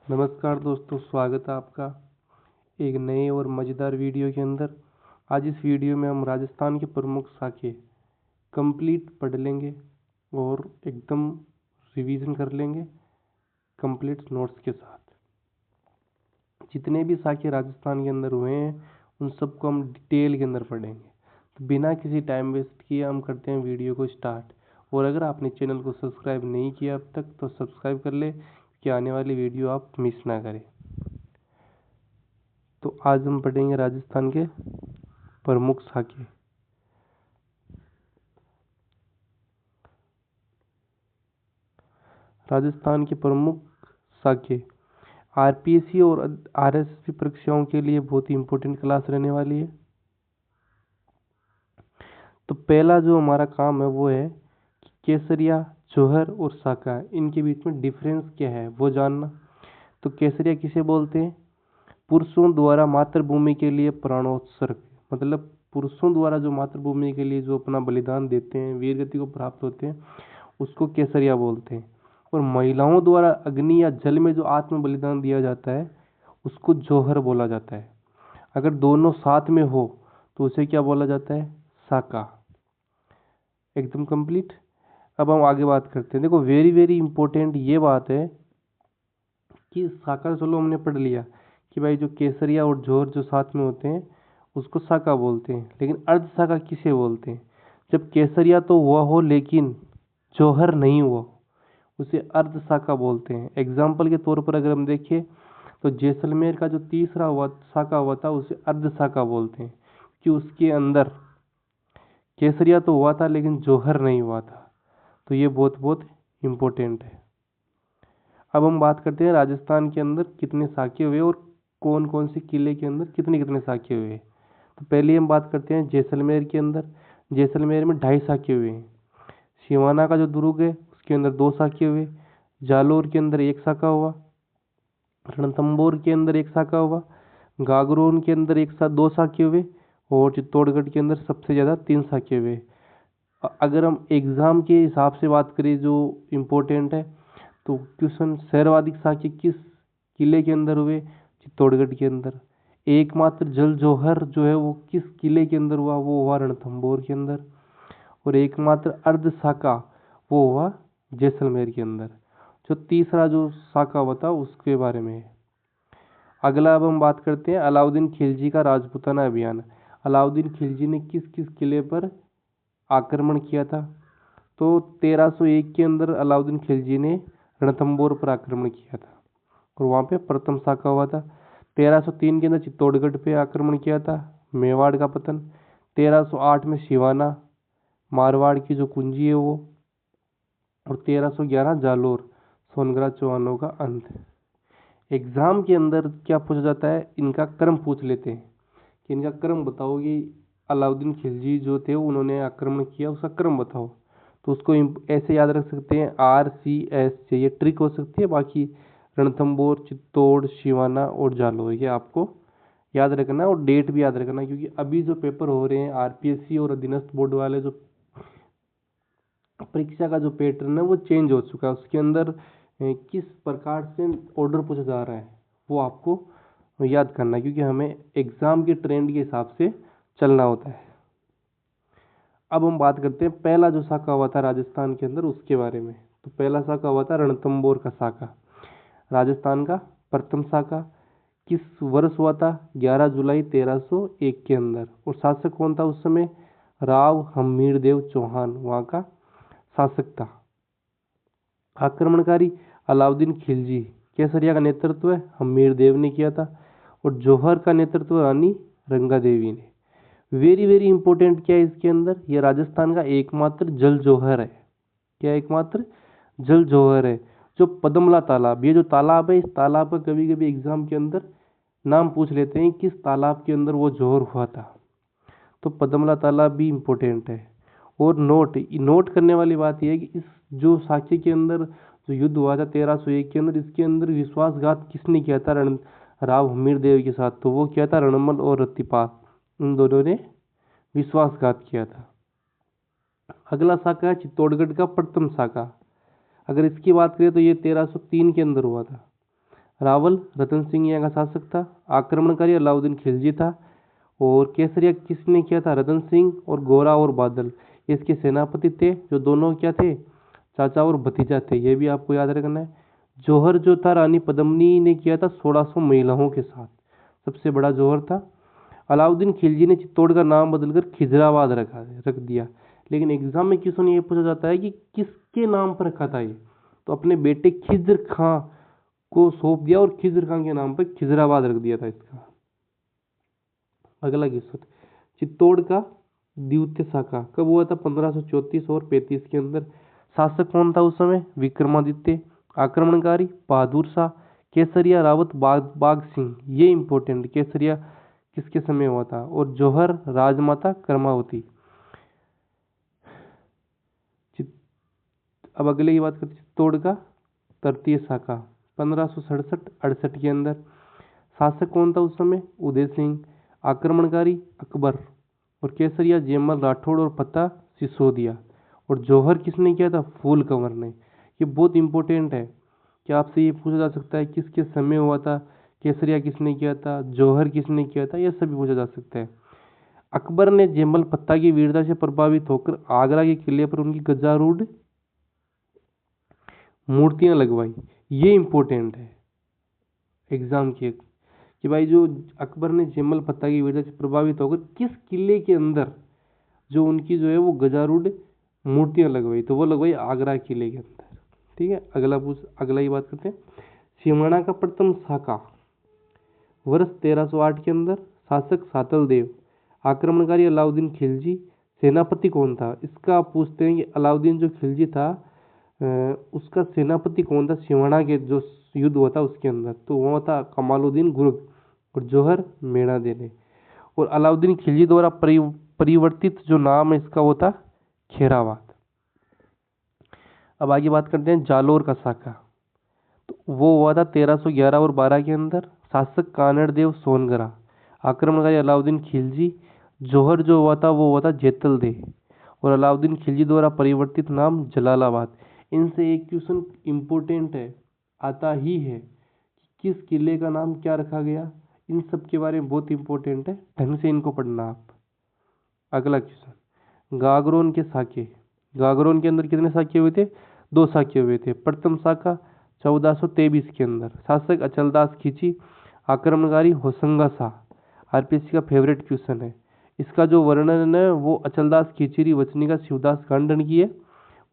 नमस्कार दोस्तों, स्वागत है आपका एक नए और मज़ेदार वीडियो के अंदर। आज इस वीडियो में हम राजस्थान के प्रमुख साके कंप्लीट पढ़ लेंगे और एकदम रिवीजन कर लेंगे कंप्लीट नोट्स के साथ। जितने भी साके राजस्थान के अंदर हुए हैं उन सबको हम डिटेल के अंदर पढ़ेंगे। तो बिना किसी टाइम वेस्ट किए हम करते हैं वीडियो को स्टार्ट। और अगर आपने चैनल को सब्सक्राइब नहीं किया अब तक तो सब्सक्राइब कर ले कि आने वाली वीडियो आप मिस ना करें। तो आज हम पढ़ेंगे राजस्थान के प्रमुख साके। राजस्थान के प्रमुख साके आरपीएससी और आरएसएसबी परीक्षाओं के लिए बहुत ही इम्पोर्टेंट क्लास रहने वाली है। तो पहला जो हमारा काम है वो है कि केसरिया, जौहर और साका इनके बीच में डिफरेंस क्या है वो जानना। तो केसरिया किसे बोलते हैं? पुरुषों द्वारा मातृभूमि के लिए प्राणोत्सर्ग, मतलब पुरुषों द्वारा जो मातृभूमि के लिए जो अपना बलिदान देते हैं, वीर गति को प्राप्त होते हैं, उसको केसरिया बोलते हैं। और महिलाओं द्वारा अग्नि या जल में जो आत्म बलिदान दिया जाता है उसको जौहर बोला जाता है। अगर दोनों साथ में हो तो उसे क्या बोला जाता है? साका। एकदम कंप्लीट। अब हम आगे बात करते हैं। देखो, वेरी वेरी इंपॉर्टेंट ये बात है कि साका चलो हमने पढ़ लिया कि भाई जो केसरिया और जौहर जो साथ में होते हैं उसको साका बोलते हैं, लेकिन अर्ध साका किसे बोलते हैं? जब केसरिया तो हुआ हो लेकिन जौहर नहीं हुआ उसे अर्ध साका बोलते हैं। एग्जाम्पल के तौर पर अगर हम देखें तो जैसलमेर का जो तीसरा हुआ साका हुआ था उसे अर्ध साका बोलते हैं कि उसके अंदर केसरिया तो हुआ था लेकिन जौहर नहीं हुआ था। तो ये बहुत बहुत इम्पोर्टेंट है। अब हम बात करते हैं राजस्थान के अंदर कितने साके हुए और कौन कौन से किले के अंदर कितने कितने साके हुए। तो पहले हम बात करते हैं जैसलमेर के अंदर। जैसलमेर में 2.5 साके हुए हैं। सिवाना का जो दुर्ग है उसके अंदर 2 साके हुए। जालोर के अंदर 1 साका हुआ। रणथंभौर के अंदर 1 साका हुआ। गागरोन के अंदर 2 साके हुए। और चित्तौड़गढ़ के अंदर सबसे ज़्यादा 3 साके हुए। अगर हम एग्ज़ाम के हिसाब से बात करें जो इम्पोर्टेंट है तो क्वेश्चन सर्वाधिक साके किस किले के अंदर हुए? चित्तौड़गढ़ के अंदर। एकमात्र जल जौहर जो है वो किस किले के अंदर हुआ? वो हुआ रणथंभौर के अंदर। और एकमात्र अर्ध साका वो हुआ जैसलमेर के अंदर। जो तीसरा जो साका हुआ था उसके बारे में है। अगला अब हम बात करते हैं अलाउद्दीन खिलजी का राजपूताना अभियान। अलाउद्दीन खिलजी ने किस किस किले पर आक्रमण किया था? तो 1301 के अंदर अलाउद्दीन खिलजी ने रणथंभौर पर आक्रमण किया था और वहाँ पे प्रथम साका हुआ था। 1303 के अंदर चित्तौड़गढ़ पे आक्रमण किया था, मेवाड़ का पतन। 1308 में सिवाना, मारवाड़ की जो कुंजी है वो। और 1311 जालोर, सोनगढ़ चौहानों का अंत। एग्जाम के अंदर क्या पूछा जाता है? इनका क्रम पूछ लेते हैं कि इनका क्रम बताओ कि अलाउद्दीन खिलजी जो थे उन्होंने आक्रमण किया उसका क्रम बताओ। तो उसको ऐसे याद रख सकते हैं RCS से, ये ट्रिक हो सकती है। बाकी रणथंभौर, चित्तौड़, सिवाना और जालोर ये आपको याद रखना और डेट भी याद रखना, क्योंकि अभी जो पेपर हो रहे हैं आरपीएससी और अधीनस्थ बोर्ड वाले जो परीक्षा का जो पैटर्न है वो चेंज हो चुका है। उसके अंदर किस प्रकार से ऑर्डर पूछा जा रहा है वो आपको याद करना है, क्योंकि हमें एग्जाम के ट्रेंड के हिसाब से चलना होता है। अब हम बात करते हैं पहला जो साका हुआ था राजस्थान के अंदर उसके बारे में। तो पहला साका हुआ था रणथंभौर का साका, राजस्थान का प्रथम साका। किस वर्ष हुआ था? 11 जुलाई 1301 के अंदर। और शासक कौन था उस समय? राव हमीरदेव चौहान वहाँ का शासक था। आक्रमणकारी अलाउद्दीन खिलजी। केसरिया का नेतृत्व हमीरदेव ने किया था और जौहर का नेतृत्व रानी रंगा देवी ने। वेरी वेरी इंपॉर्टेंट क्या है इसके अंदर? ये राजस्थान का एकमात्र जल जौहर है। क्या एकमात्र जल जौहर है? जो पदमला तालाब, ये जो तालाब है इस तालाब का कभी कभी एग्जाम के अंदर नाम पूछ लेते हैं किस तालाब के अंदर वो जौहर हुआ था। तो पदमला तालाब भी इम्पोर्टेंट है। और नोट करने वाली बात यह है कि इस जो साके के अंदर जो युद्ध हुआ था 1301 के अंदर, इसके अंदर विश्वासघात किसने किया था राव हमीरदेव के साथ? तो वो किया था रणमल और रत्तीपाल, इन दोनों ने विश्वासघात किया था। अगला साका है चित्तौड़गढ़ का प्रथम साका। अगर इसकी बात करें तो ये 1303 के अंदर हुआ था। रावल रतन सिंह यहाँ का शासक था। आक्रमणकारी अलाउद्दीन खिलजी था। और केसरिया किसने किया था? रतन सिंह। और गोरा और बादल इसके सेनापति थे, जो दोनों क्या थे? चाचा और भतीजा थे। ये भी आपको याद रखना है। जौहर जो था रानी पद्मिनी ने किया था 1600 महिलाओं के साथ, सबसे बड़ा जौहर था। अलाउद्दीन खिलजी ने चित्तौड़ का नाम बदलकर खिजराबाद रख दिया। लेकिन एग्जाम में क्वेश्चन ये पूछा जाता है कि किसके नाम पर रखा था ये? तो अपने बेटे खिज्र खां को सौंप दिया और खिज्र खां के नाम पर खिजराबाद रख दिया था इसका। अगला क्वेश्चन, चित्तौड़ का द्वितीय शाखा कब हुआ था? 1534 और 35 के अंदर। शासक कौन था उस समय? विक्रमादित्य। आक्रमणकारी बहादुर शाह। केसरिया रावत बाघ सिंह। ये इंपॉर्टेंट, केसरिया किसके समय हुआ था? और जौहर राजमाता कर्मावती। अब अगले की बात करते हैं, चित्तौड़ का तृतीय शाखा 1567-68 के अंदर। शासक कौन था उस समय? उदय सिंह। आक्रमणकारी अकबर। और केसरिया जयमल राठौड़ और फतेह सिसोदिया। और जौहर किसने किया था? फूल कंवर ने। ये बहुत इंपॉर्टेंट है कि आपसे ये पूछा जा सकता है किसके समय हुआ था, केसरिया किसने किया था, जौहर किसने किया था, यह सभी पूछा जा सकता है। अकबर ने जयमल फतेह की वीरता से प्रभावित होकर आगरा के किले पर उनकी गजारूढ़ मूर्तियां लगवाई। ये इंपॉर्टेंट है एग्जाम के, कि भाई जो अकबर ने जयमल फतेह की वीरता से प्रभावित होकर किस किले के अंदर जो उनकी जो है वो गजारूढ़ मूर्तियां लगवाई, तो वो लगवाई आगरा किले के अंदर। ठीक है, अगला ही बात करते हैं। सिमरणा का प्रथम शाखा वर्ष 1308 के अंदर। शासक सातल देव। आक्रमणकारी अलाउद्दीन खिलजी। सेनापति कौन था? इसका आप पूछते हैं कि अलाउद्दीन जो खिलजी था उसका सेनापति कौन था सिमरणा के जो युद्ध हुआ था उसके अंदर? तो वो था कमालुद्दीन गुर्ग। और जौहर मेणा देने। और अलाउद्दीन खिलजी द्वारा परिवर्तित जो नाम है इसका वो था खेराबाद। अब आगे बात करते हैं जालोर का शाखा, तो वो हुआ था 1311 और 12 के अंदर। शासक कानड़ देव सोनगरा। आक्रमणकारी अलाउद्दीन खिलजी। जौहर जो हुआ था वो हुआ था जेतल दे। और अलाउद्दीन खिलजी द्वारा परिवर्तित नाम जलालाबाद। इनसे एक क्वेश्चन इम्पोर्टेंट है, आता ही है, किस किले का नाम क्या रखा गया। इन सब के बारे में बहुत इंपॉर्टेंट है, ढंग से इनको पढ़ना आप। अगला क्वेश्चन, गागरोन के साके। गागरोन के अंदर कितने साके हुए थे? 2 साके हुए थे। प्रथम साका 1423 के अंदर। शासक अचलदास खींची। आक्रमणकारी होसंगा शाह। आरपीएससी का फेवरेट क्वेश्चन है। इसका जो वर्णन है वो अचलदास खींचीरी वचनिका शिवदास खंडन की है,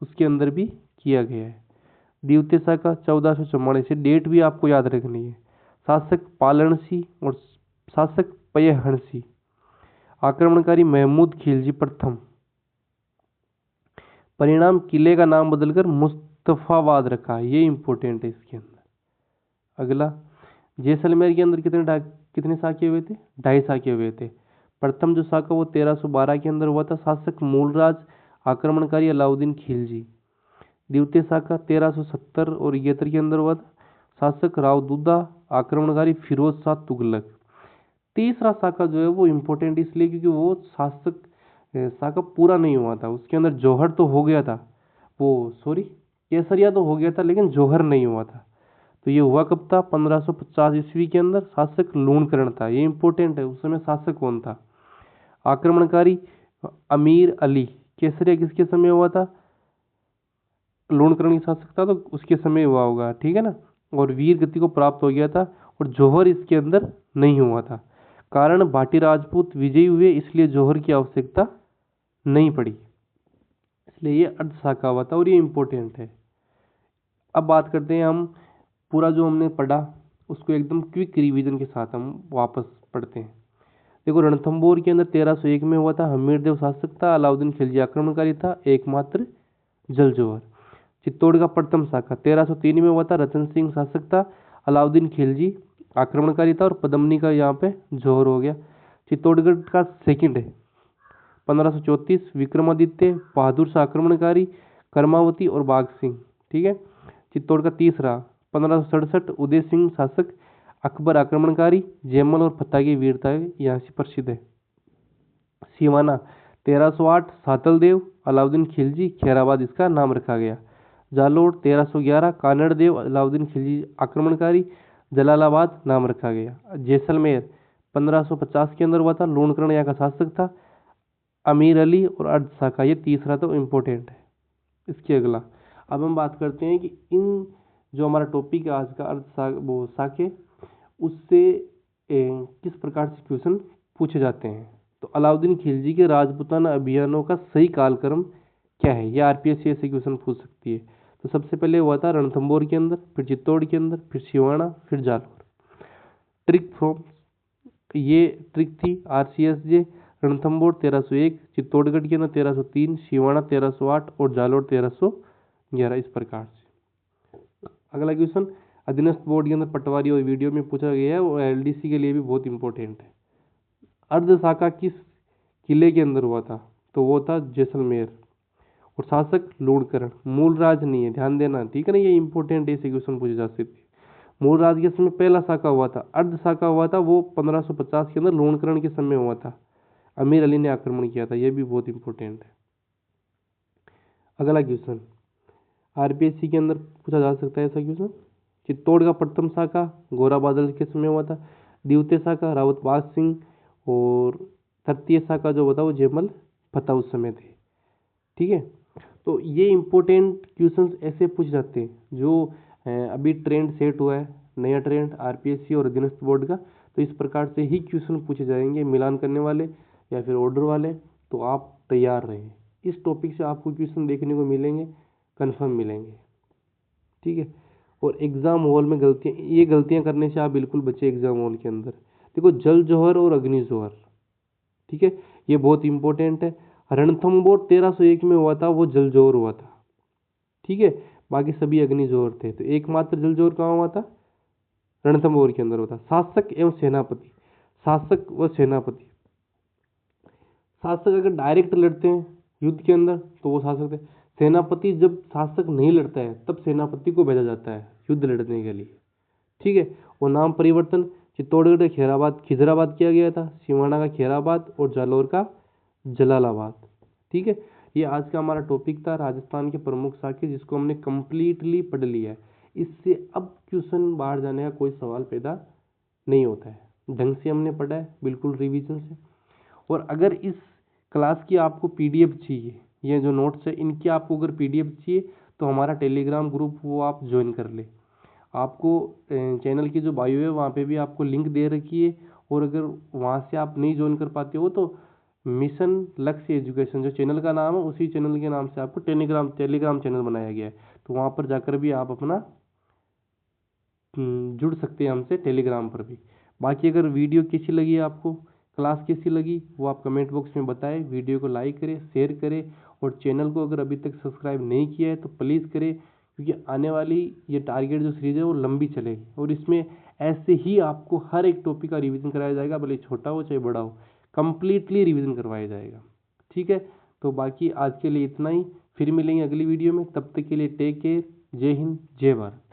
उसके अंदर भी किया गया है। द्वितीय शाखा 1444 से, डेट भी आपको याद रखनी है। शासक पालनसी और शासक पयहणसी। आक्रमणकारी महमूद खिलजी प्रथम। परिणाम किले का नाम बदलकर मुस्तफाबाद रखा, ये इंपॉर्टेंट है इसके अंदर। अगला, जैसलमेर के अंदर कितने साके हुए थे? 2.5 साके हुए थे। प्रथम जो साका वो 1312 के अंदर हुआ था। शासक मूलराज। आक्रमणकारी अलाउद्दीन खिलजी। द्वितीय शाखा 1370 और 71 के अंदर हुआ था। शासक रावदुद्दा। आक्रमणकारी फिरोज शाह तुगलक। तीसरा शाखा जो है वो इम्पोर्टेंट इसलिए क्योंकि वो शाखा पूरा नहीं हुआ था, उसके अंदर जौहर तो हो गया था, केसरिया तो हो गया था लेकिन जौहर नहीं हुआ था। तो ये हुआ कब था? 1550 ईस्वी के अंदर। शासक लूणकरण था, ये इंपॉर्टेंट है। उस समय शासक कौन था? आक्रमणकारी अमीर अली। केसरिया किसके समय हुआ था? लूणकरण की शासक था तो उसके समय हुआ होगा, ठीक है ना। और वीर गति को प्राप्त हो गया था। और जौहर इसके अंदर नहीं हुआ था, कारण भाटी राजपूत विजयी हुए, इसलिए जौहर की आवश्यकता नहीं पड़ी, इसलिए ये अर्ध शाखा हुआ था और ये इंपॉर्टेंट है। अब बात करते हैं हम पूरा जो हमने पढ़ा उसको एकदम क्विक रिवीजन के साथ हम वापस पढ़ते हैं। देखो, रणथंभौर के अंदर 1301 में हुआ था। हमीरदेव शासक था। अलाउद्दीन खिलजी आक्रमणकारी था, एकमात्र जल जौहर। चित्तौड़ का प्रथम शाखा 1303 में हुआ था। रतन सिंह शासक था। अलाउद्दीन खिलजी आक्रमणकारी था और पद्मिनी का यहाँ पे जौहर हो गया। चित्तौड़गढ़ का सेकंड है 1534, विक्रमादित्य बहादुर शाह आक्रमणकारी, कर्मावती और बाघ सिंह, ठीक है। चित्तौड़ का तीसरा 1567, उदय सिंह शासक, अकबर आक्रमणकारी, जयमल और फतेह की वीरता यहाँ से प्रसिद्ध है। सिवाना 1308, सातल देव, अलाउद्दीन खिलजी, खैराबाद इसका नाम रखा गया। जालोर 1311, कानड़ देव, अलाउद्दीन खिलजी आक्रमणकारी, जलालाबाद नाम रखा गया। जैसलमेर 1550 के अंदर हुआ था, लूणकरण यहाँ का शासक था। अमीर अली और अर्ध साका, ये तीसरा तो इम्पोर्टेंट है। इसके अगला अब हम बात करते हैं कि इन जो हमारा टॉपिक है आज का वो साके, उससे किस प्रकार से क्वेश्चन पूछे जाते हैं। तो अलाउद्दीन खिलजी के राजपूताना अभियानों का सही कालक्रम क्या है, यह आरपीएससी ऐसे क्वेश्चन पूछ सकती है। तो सबसे पहले हुआ था रणथंभौर के अंदर, फिर चित्तौड़ के अंदर, फिर सिवाना, फिर जालौर। ट्रिक फ्रॉम, ये ट्रिक थी आरसीएसजे। रणथंभौर 1301, चित्तौड़गढ़ के अंदर 1303, सिवाना 1308 और जालौर 1311, इस प्रकार से। अगला क्वेश्चन अधीनस्थ बोर्ड के अंदर पटवारी और वीडियो में पूछा गया है, और एलडीसी के लिए भी बहुत इंपॉर्टेंट है। अर्ध साका किस किले के अंदर हुआ था, तो वो था जैसलमेर, और शासक लूणकरण। मूल राज नहीं है, ध्यान देना, ठीक है ना, ये इंपॉर्टेंट ऐसे क्वेश्चन पूछे जा सकते हैं। मूल राज के समय पहला साका हुआ था, अर्ध साका हुआ था वो 1550 के अंदर लूणकरण के समय हुआ था। अमीर अली ने आक्रमण किया था, ये भी बहुत इंपॉर्टेंट है। अगला क्वेश्चन आरपीएससी के अंदर पूछा जा सकता है ऐसा क्वेश्चन। चित्तौड़ का प्रथम साका गोरा बादल के समय हुआ था। द्वितीय साका रावत बाज सिंह, और तृतीय साका जो होता है वो जयमल फतेह उस समय थे, ठीक है। तो ये इंपॉर्टेंट क्वेश्चंस ऐसे पूछ जाते हैं जो अभी ट्रेंड सेट हुआ है, नया ट्रेंड आरपीएससी और अधीनस्थ बोर्ड का। तो इस प्रकार से ही क्वेश्चन पूछे जाएंगे, मिलान करने वाले या फिर ऑर्डर वाले। तो आप तैयार रहें, इस टॉपिक से आपको क्वेश्चन देखने को मिलेंगे, कन्फर्म मिलेंगे, ठीक है। और एग्जाम हॉल में ये गलतियां करने से आप बिल्कुल बचे एग्जाम हॉल के अंदर। देखो जल जौहर और अग्नि जौहर, ठीक है, ये बहुत इंपॉर्टेंट है। रणथंभौर 1301 में हुआ था, वो जल जौहर हुआ था, ठीक है। बाकी सभी अग्नि जौहर थे। तो एकमात्र जल जौहर कहाँ हुआ था, रणथंभौर के अंदर हुआ था। शासक एवं सेनापति, शासक व सेनापति, शासक अगर डायरेक्ट लड़ते हैं युद्ध के अंदर तो वो शासक थे। सेनापति जब शासक नहीं लड़ता है तब सेनापति को भेजा जाता है युद्ध लड़ने के लिए, ठीक है। और नाम परिवर्तन चित्तौड़गढ़ का खिजराबाद किया गया था, सिवाना का खैराबाद और जालौर का जलालाबाद, ठीक है। ये आज का हमारा टॉपिक था, राजस्थान के प्रमुख साके, जिसको हमने कंप्लीटली पढ़ लिया है। इससे अब क्वेश्चन बाहर जाने का कोई सवाल पैदा नहीं होता है, ढंग से हमने पढ़ा है, बिल्कुल रिवीजन से। और अगर इस क्लास की आपको पीडीएफ चाहिए, ये जो नोट्स है इनकी आपको अगर पीडीएफ चाहिए तो हमारा टेलीग्राम ग्रुप वो आप ज्वाइन कर ले। आपको चैनल की जो बायो है वहाँ पे भी आपको लिंक दे रखी है। और अगर वहाँ से आप नहीं ज्वाइन कर पाते हो तो मिशन लक्ष्य एजुकेशन जो चैनल का नाम है, उसी चैनल के नाम से आपको टेलीग्राम चैनल बनाया गया है। तो वहाँ पर जाकर भी आप अपना जुड़ सकते हैं हमसे टेलीग्राम पर भी। बाकी अगर वीडियो कैसी लगी आपको, क्लास कैसी लगी, वो आप कमेंट बॉक्स में बताएं। वीडियो को लाइक करें, शेयर करें, और चैनल को अगर अभी तक सब्सक्राइब नहीं किया है तो प्लीज़ करें, क्योंकि आने वाली ये टारगेट जो सीरीज है वो लंबी चलेगी, और इसमें ऐसे ही आपको हर एक टॉपिक का रिवीजन कराया जाएगा, भले छोटा हो चाहे बड़ा हो, कंप्लीटली रिवीजन करवाया जाएगा, ठीक है। तो बाकी आज के लिए इतना ही, फिर मिलेंगे अगली वीडियो में, तब तक के लिए टेक केयर, जय हिंद, जय भारत।